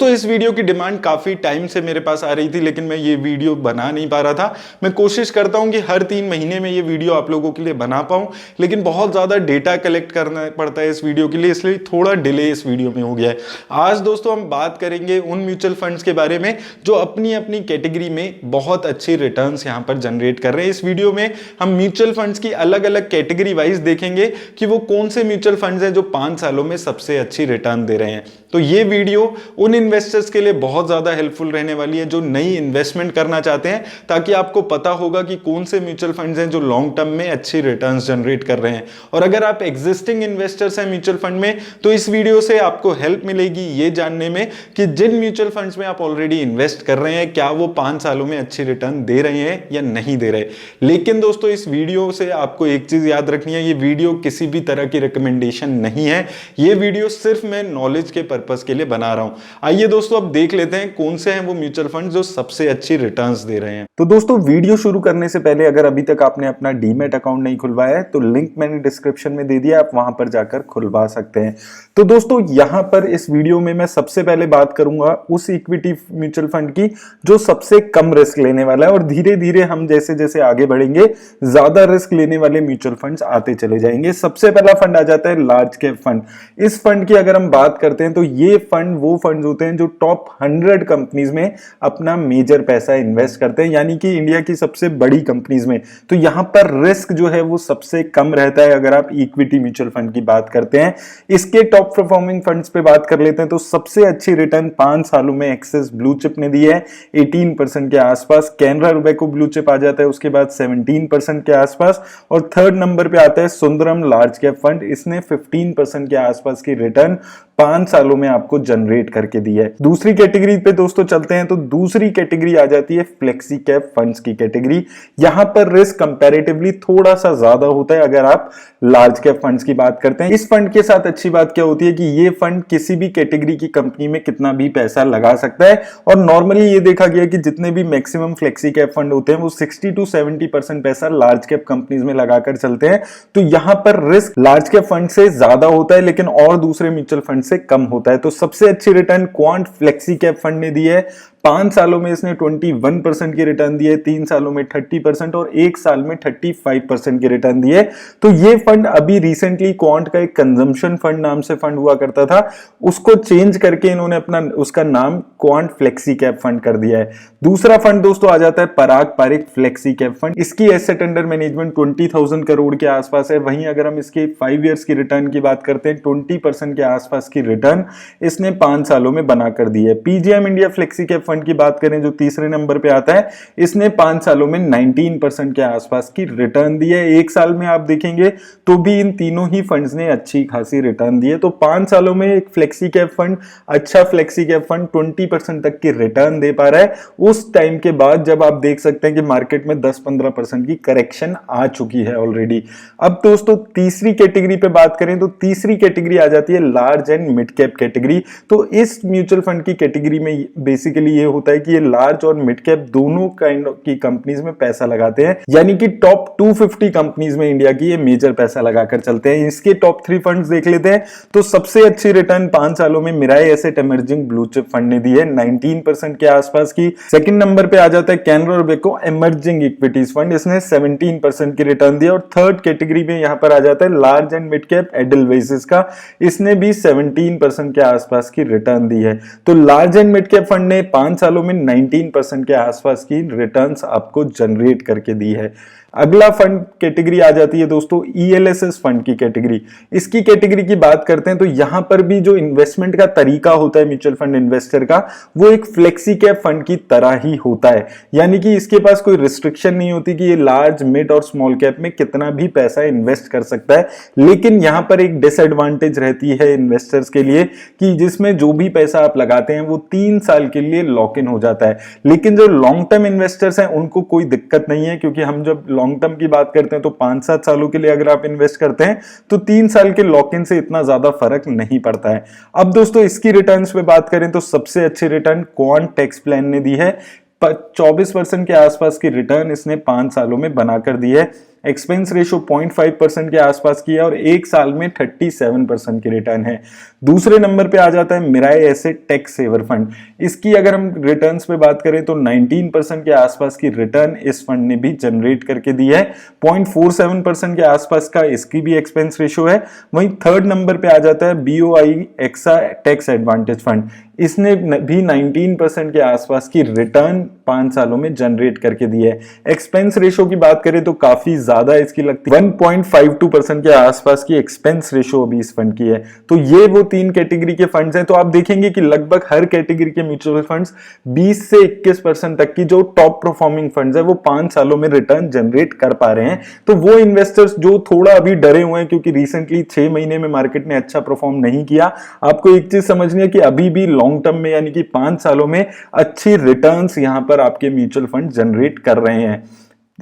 दोस्तों इस वीडियो की डिमांड काफ़ी टाइम से मेरे पास आ रही थी, लेकिन मैं ये वीडियो बना नहीं पा रहा था। मैं कोशिश करता हूँ कि हर 3 महीने में ये वीडियो आप लोगों के लिए बना पाऊँ, लेकिन बहुत ज़्यादा डेटा कलेक्ट करना पड़ता है इस वीडियो के लिए, इसलिए थोड़ा डिले इस वीडियो में हो गया है। आज दोस्तों हम बात करेंगे उन म्यूचुअल फंड्स के बारे में जो अपनी अपनी कैटेगरी में बहुत अच्छी रिटर्न्स यहाँ पर जनरेट कर रहे हैं। इस वीडियो में हम म्यूचुअल फंड्स की अलग अलग कैटेगरी वाइज देखेंगे कि वो कौन से म्यूचुअल फंड्स हैं जो 5 सालों में सबसे अच्छी रिटर्न दे रहे हैं। तो ये वीडियो उन इन्वेस्टर्स के लिए बहुत ज्यादा हेल्पफुल रहने वाली है जो नई इन्वेस्टमेंट करना चाहते हैं, ताकि आपको पता होगा कि कौन से म्यूचुअल फंड्स हैं जो लॉन्ग टर्म में अच्छी रिटर्न्स जनरेट कर रहे हैं। और अगर आप एग्जिस्टिंग इन्वेस्टर्स हैं म्यूचुअल फंड में, तो इस वीडियो से आपको हेल्प मिलेगी ये जानने में कि जिन म्यूचुअल फंड्स में आप ऑलरेडी इन्वेस्ट कर रहे हैं, क्या वो 5 सालों में अच्छी रिटर्न दे रहे हैं या नहीं दे रहे। लेकिन दोस्तों इस वीडियो से आपको एक चीज याद रखनी है, ये वीडियो किसी भी तरह की रिकमेंडेशन नहीं है। ये वीडियो सिर्फ मैं नॉलेज के पर्पस के लिए बना रहा हूं। आइए दोस्तों अब देख लेते हैं कौन से हैं वो म्यूचुअल फंड जो सबसे अच्छी रिटर्न्स दे रहे हैं। तो दोस्तों वीडियो शुरू करने से पहले अगर अभी तक आपने अपना डीमैट अकाउंट नहीं खुलवाया है तो लिंक मैंने डिस्क्रिप्शन में दे दिया, आप वहां पर जाकर खुलवा सकते हैं। तो दोस्तों यहां पर इस वीडियो में मैं सबसे पहले बात करूंगा उस इक्विटी म्यूचुअल फंड की जो सबसे कम रिस्क लेने वाला है, और धीरे धीरे हम जैसे जैसे आगे बढ़ेंगे ज्यादा रिस्क लेने वाले म्यूचुअल फंड्स आते चले जाएंगे। सबसे पहला फंड आ जाता है लार्ज कैप फंड। इस फंड की अगर हम बात करते हैं तो ये फंड वो फंड होते हैं जो टॉप 100 कंपनीज में अपना मेजर पैसा इन्वेस्ट करते हैं, यानी कि इंडिया की सबसे बड़ी कंपनीज में। तो यहां पर रिस्क जो है वो सबसे कम रहता है अगर आप इक्विटी म्यूचुअल फंड की बात करते हैं। इसके टॉप परफॉर्मिंग फंड्स पे बात कर लेते हैं तो सबसे अच्छी रिटर्न 5 सालों में एक्सिस ब्लू चिप ने दी है 18% के आसपास। कैनरा रुबैको ब्लू चिप आ जाता है उसके बाद 17% के आसपास, और थर्ड नंबर पे आता है सुंदरम लार्ज कैप फंड। इसने 15% के आसपास की रिटर्न 5 सालों में आपको जनरेट करके दी है। दूसरी कैटेगरी पे दोस्तों चलते हैं तो दूसरी कैटेगरी आ जाती है फ्लेक्सी कैप फंड्स की कैटेगरी। यहां पर रिस्क कंपैरेटिवली थोड़ा सा ज्यादा होता है अगर आप लार्ज कैप फंड्स की बात करते हैं। इस फंड के साथ अच्छी बात क्या होती है कि ये फंड किसी भी कैटेगरी की कंपनी में कितना भी पैसा लगा सकता है, और नॉर्मली ये देखा गया कि जितने भी मैक्सिमम फ्लेक्सी कैप फंड होते हैं वो 60 to 70% पैसा लार्ज कैप कंपनीज में लगाकर चलते हैं। तो यहां पर रिस्क लार्ज कैप फंड से ज्यादा होता है लेकिन और दूसरे म्यूचुअल फंड से कम होता है। तो सबसे अच्छी return quant flexi cap fund ने दी है। 5 सालों में इसने 21% की रिटर्न दी है, 3 सालों में 30% और 1 साल में 35% की रिटर्न दी है। तो ये फंड अभी रिसेंटली क्वांट का एक कंजम्पशन फंड नाम से फंड हुआ करता था, उसको चेंज करके इन्होंने अपना उसका नाम क्वांट फ्लेक्सी कैप फंड कर दिया है। दूसरा फंड दोस्तों आ जाता है पराग पारिक फ्लेक्सी कैप फंड। इसकी एसेट अंडर मैनेजमेंट 20,000 करोड़ के आसपास है। वहीं अगर हम इसके 5 इयर्स की रिटर्न की बात करते हैं 20% के आसपास की रिटर्न इसने 5 सालों में बनाकर दी है। PGM India flexi cap fund की बात करें जो तीसरे नंबर पे आता है, इसने 5 सालों में 19% के आसपास की रिटर्न दी है। 1 साल में आप देखेंगे तो भी इन तीनों ही फंड्स ने अच्छी खासी रिटर्न दी है। तो 5 सालों में एक फ्लेक्सी कैप फंड, अच्छा फ्लेक्सी कैप फंड 20% तक की रिटर्न दे पा रहा है उस टाइम के बाद जब आप देख सकते हैं कि मार्केट में 10-15% की करेक्शन आ चुकी है ऑलरेडी। अब दोस्तों तीसरी कैटेगरी पे बात करें तो तीसरी कैटेगरी आ जाती है large and mid cap category. तो इस म्यूचुअल फंड की कैटेगरी में बेसिकली ये होता है कि ये लार्ज और मिड कैप दोनों काइंड की कंपनीज में पैसा लगाते हैं, यानी कि टॉप 250 कंपनीज में इंडिया की ये मेजर पैसा लगाकर चलते हैं। इसके टॉप 3 फंड्स देख लेते हैं तो सबसे अच्छी रिटर्न 5 सालों में Mirae Asset emerging blue chip fund ने दी है 19% के आसपास की। सेकंड नंबर पे आ जाता है कैनरा रुबैको इमर्जिंग इक्विटीज फंड, इसने 17% की रिटर्न दी है। और थर्ड कैटेगरी में यहां पर आ जाता है लार्ज एंड मिड कैप एडलवाइसेस का, इसने भी 17% के आसपास की रिटर्न दी है। तो large and mid cap fund ने 5 सालों में 19% के आसपास की रिटर्न्स आपको जनरेट करके दी है। अगला फंड कैटेगरी आ जाती है दोस्तों ईएलएसएस फंड की कैटेगरी। इसकी कैटेगरी की बात करते हैं तो यहां पर भी जो इन्वेस्टमेंट का तरीका होता है म्यूचुअल फंड इन्वेस्टर का, वो एक फ्लेक्सी कैप फंड की तरह ही होता है, यानी कि इसके पास कोई रिस्ट्रिक्शन नहीं होती कि ये लार्ज मिड और स्मॉल कैप में कितना भी पैसा इन्वेस्ट कर सकता है। लेकिन यहां पर एक डिसएडवांटेज रहती है इन्वेस्टर्स के लिए कि जिसमें जो भी पैसा आप लगाते हैं वो 3 साल के लिए लॉक इन हो जाता है। लेकिन जो लॉन्ग टर्म इन्वेस्टर्स हैं उनको कोई दिक्कत नहीं है, क्योंकि हम जब लॉन्ग टर्म की बात करते हैं तो 5-7 सालों के लिए अगर आप इन्वेस्ट करते हैं तो 3 साल के लॉक इन से इतना ज्यादा फर्क नहीं पड़ता है। अब दोस्तों इसकी रिटर्न्स पे बात करें तो सबसे अच्छी रिटर्न क्वांट टैक्स प्लान ने दी है। 24% के आसपास की रिटर्न इसने 5 सालों में बनाकर दी है। एक्सपेंस रेशो 0.5% के आसपास की है और एक साल में 37% की रिटर्न है। दूसरे नंबर पे आ जाता है Mirae Asset tax saver fund. इसकी अगर हम रिटर्न्स पे बात करें तो 19% के आसपास की रिटर्न इस फंड ने भी जनरेट करके दी है। 0.47% के आसपास का इसकी भी एक्सपेंस रेशो है। वहीं थर्ड नंबर पे आ जाता है BOI Axa tax advantage fund. इसने भी 19% के आसपास की रिटर्न 5 सालों में जनरेट करके दी है। एक्सपेंस रेशो की बात करें तो काफी ज्यादा इसकी लगती है, 1.52% के आसपास की एक्सपेंस रेशो अभी इस फंड की है। तो ये वो 3 कैटेगरी के फंड्स हैं। तो आप देखेंगे कि लगभग हर कैटेगरी के म्यूचुअल फंड्स 20 से 21% तक की जो टॉप परफॉर्मिंग फंड्स है वो 5 सालों में रिटर्न जनरेट कर पा रहे हैं। तो वो इन्वेस्टर्स जो थोड़ा अभी डरे हुए हैं क्योंकि रिसेंटली 6 महीने में मार्केट ने अच्छा परफॉर्म नहीं किया, आपको एक चीज समझनी है कि अभी भी लॉन्ग टर्म में यानी कि 5 सालों में अच्छी रिटर्न्स यहां पर आपके म्यूचुअल फंड जनरेट कर रहे हैं।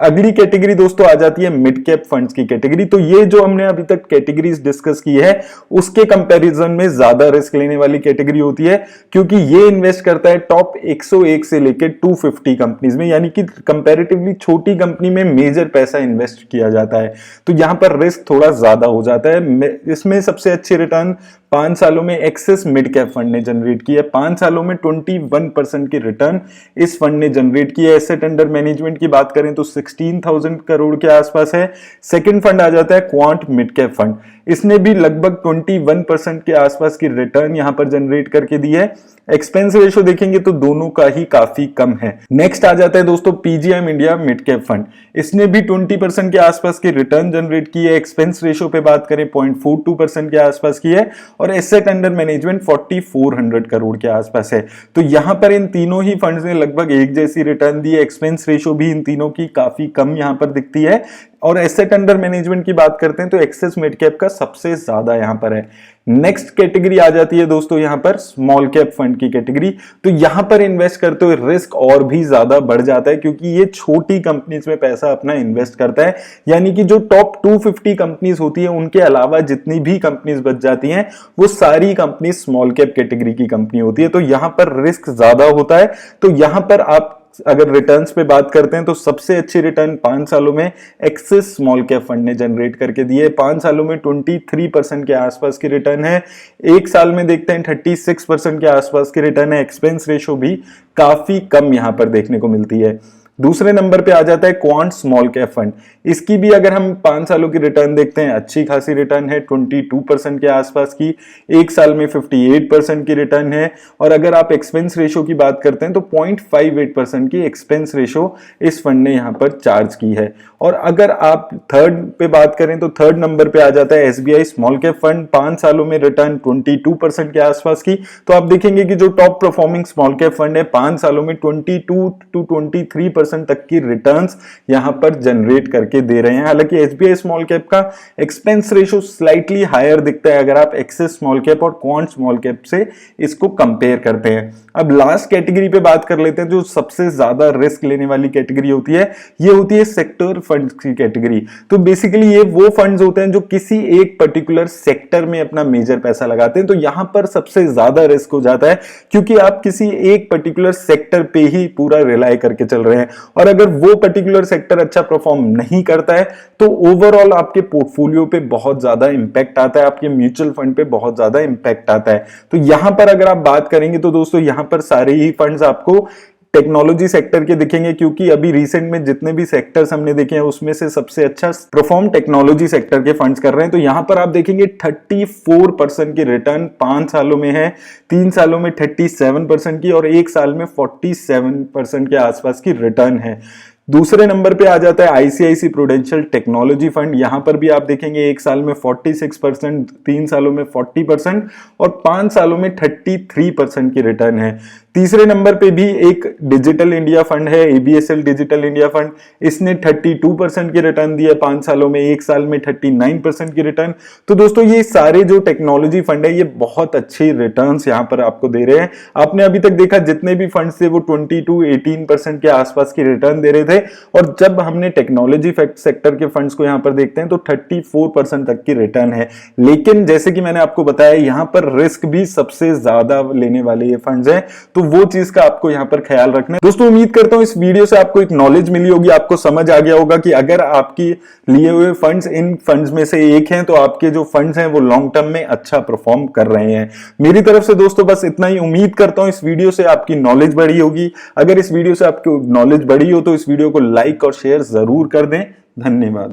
अगली कैटेगरी दोस्तों आ जाती है मिड कैप फंड्स की कैटेगरी। तो ये जो हमने अभी तक कैटेगरीज डिस्कस की है उसके कंपैरिजन में ज्यादा रिस्क लेने वाली कैटेगरी होती है, क्योंकि ये इन्वेस्ट करता है टॉप 101 से लेकर 250 कंपनीज में, यानी कि कंपैरेटिवली छोटी कंपनी में मेजर पैसा इन्वेस्ट किया जाता है। तो यहां पर रिस्क थोड़ा ज्यादा हो जाता है। इसमें सबसे अच्छी रिटर्न 5 सालों में एक्सिस मिड कैप फंड ने जनरेट की है। 5 सालों में 21% की रिटर्न इस फंड ने जनरेट की है। एसेट अंडर मैनेजमेंट की बात करें तो 16,000 करोड़ के आसपास है। सेकंड फंड आ जाता है क्वांट मिड कैप फंड। इसने भी लगभग 21% के आसपास की रिटर्न यहां पर जनरेट करके दी है। एक्सपेंस रेशो देखेंगे तो दोनों का ही काफी कम है। नेक्स्ट आ जाता है दोस्तों PGIM India mid cap fund. इसने भी 20% के आसपास की रिटर्न जनरेट की है। एक्सपेंस रेशो पे बात करें 0.42% के आसपास की है और एसेट अंडर मैनेजमेंट 4400 करोड़ के आसपास है। तो यहां पर इन तीनों ही फंड्स ने लगभग एक जैसी रिटर्न दी है। एक्सपेंस रेशो भी इन तीनों की काफी कम यहां पर दिखती है। और एसेट अंडर मैनेजमेंट की बात करते हैं तो एक्सिस मिड कैप का सबसे ज्यादा यहां पर है। नेक्स्ट कैटेगरी आ जाती है दोस्तों यहां पर स्मॉल कैप फंड की कैटेगरी। तो यहां पर इन्वेस्ट करते हुए रिस्क और भी ज्यादा बढ़ जाता है, क्योंकि ये छोटी कंपनीज में पैसा अपना इन्वेस्ट करता है। यानी कि जो टॉप 250 कंपनीज होती है उनके अलावा जितनी भी कंपनीज बच जाती हैं वो सारी कंपनी स्मॉल कैप कैटेगरी की कंपनी होती है। तो यहां पर रिस्क ज्यादा होता है। तो यहां पर आप अगर रिटर्न्स पे बात करते हैं तो सबसे अच्छी रिटर्न 5 सालों में एक्सिस स्मॉल कैप फंड ने जनरेट करके दी है। 5 सालों में 23% के आसपास की रिटर्न है। एक साल में देखते हैं 36% के आसपास की रिटर्न है। एक्सपेंस रेशो भी काफी कम यहां पर देखने को मिलती है। दूसरे नंबर पे आ जाता है क्वांट स्मॉल कैप फंड। इसकी भी अगर हम 5 सालों की रिटर्न देखते हैं अच्छी खासी रिटर्न है, 22% के आसपास की। एक साल में 58% की रिटर्न है। और अगर आप एक्सपेंस रेशो की बात करते हैं तो 0.58% की एक्सपेंस रेशो इस फंड ने यहां पर चार्ज की है। और अगर आप थर्ड पे बात करें तो थर्ड नंबर पे आ जाता है SBI स्मॉल कैप फंड। 5 सालों में रिटर्न 22% के आसपास की। तो आप देखेंगे कि जो top performing small cap fund है 5 सालों में 22 to 23% तक की रिटर्न्स यहां पर जनरेट करके दे रहे हैं। हालांकि SBI स्मॉल कैप का एक्सपेंस रेशो स्लाइटली हायर दिखता है अगर आप एक्सिस स्मॉल कैप और क्वांट स्मॉल कैप से इसको कंपेयर करते हैं। अब लास्ट कैटेगरी पे बात कर लेते हैं जो सबसे ज्यादा रिस्क लेने वाली कैटेगरी होती है। ये होती है सेक्टर फंड्स की कैटेगरी। तो बेसिकली ये वो फंड्स होते हैं जो किसी एक पर्टिकुलर सेक्टर में अपना मेजर पैसा लगाते हैं। तो यहां पर सबसे ज्यादा रिस्क हो जाता है, क्योंकि आप किसी एक पर्टिकुलर सेक्टर पे ही पूरा रिलाई करके चल रहे हैं। और अगर वो पर्टिकुलर सेक्टर अच्छा परफॉर्म नहीं करता है तो ओवरऑल आपके पोर्टफोलियो पे बहुत ज्यादा इंपैक्ट आता है, आपके म्यूचुअल फंड पे बहुत ज्यादा इंपैक्ट आता है। तो यहां पर अगर आप बात करेंगे तो दोस्तों यहां पर सारे ही फंड्स आपको टेक्नोलॉजी सेक्टर के दिखेंगे, क्योंकि अभी रिसेंट में जितने भी सेक्टर्स हमने देखे हैं उसमें से सबसे अच्छा परफॉर्म टेक्नोलॉजी सेक्टर के फंड्स कर रहे हैं। तो यहां पर आप देखेंगे 34% की रिटर्न 5 सालों में है, 3 सालों में 37% की और एक साल में 47% के आसपास की रिटर्न है। दूसरे नंबर पे आ जाता है ICICI प्रूडेंशियल टेक्नोलॉजी फंड। यहां पर भी आप देखेंगे एक साल में 46%, 3 सालों में 40% और 5 सालों में 33% की रिटर्न है। तीसरे नंबर पे भी एक डिजिटल इंडिया फंड है, ABSL डिजिटल इंडिया फंड। इसने 32% की रिटर्न दी है 5 सालों में, एक साल में 39% की रिटर्न। तो दोस्तों ये सारे जो टेक्नोलॉजी फंड है ये बहुत अच्छी रिटर्न्स यहां पर आपको दे रहे हैं। आपने अभी तक देखा जितने भी फंड्स थे वो 22-18% के आसपास की रिटर्न दे रहे थे, और जब हमने टेक्नोलॉजी सेक्टर के फंड्स को यहां पर देखते हैं तो 34% तक की रिटर्न है। लेकिन जैसे कि मैंने आपको बताया यहां पर रिस्क भी सबसे ज्यादा लेने वाले ये फंड्स हैं। तो तो वो चीज का आपको यहाँ पर ख्याल रखना है। दोस्तों उम्मीद करता हूँ इस वीडियो से आपको एक नॉलेज मिली होगी, आपको समझ आ गया होगा कि अगर आपकी लिए हुए फंड्स इन फंड्स में से एक हैं तो आपके जो फंड्स हैं वो लॉन्ग टर्म में अच्छा परफॉर्म कर रहे हैं। मेरी तरफ से दोस्तों बस इतना ही। उम्मीद करता हूँ इस वीडियो से आपकी नॉलेज बढ़ी होगी। अगर इस वीडियो से आपकी नॉलेज बढ़ी हो तो इस वीडियो को लाइक और शेयर जरूर कर दें। धन्यवाद।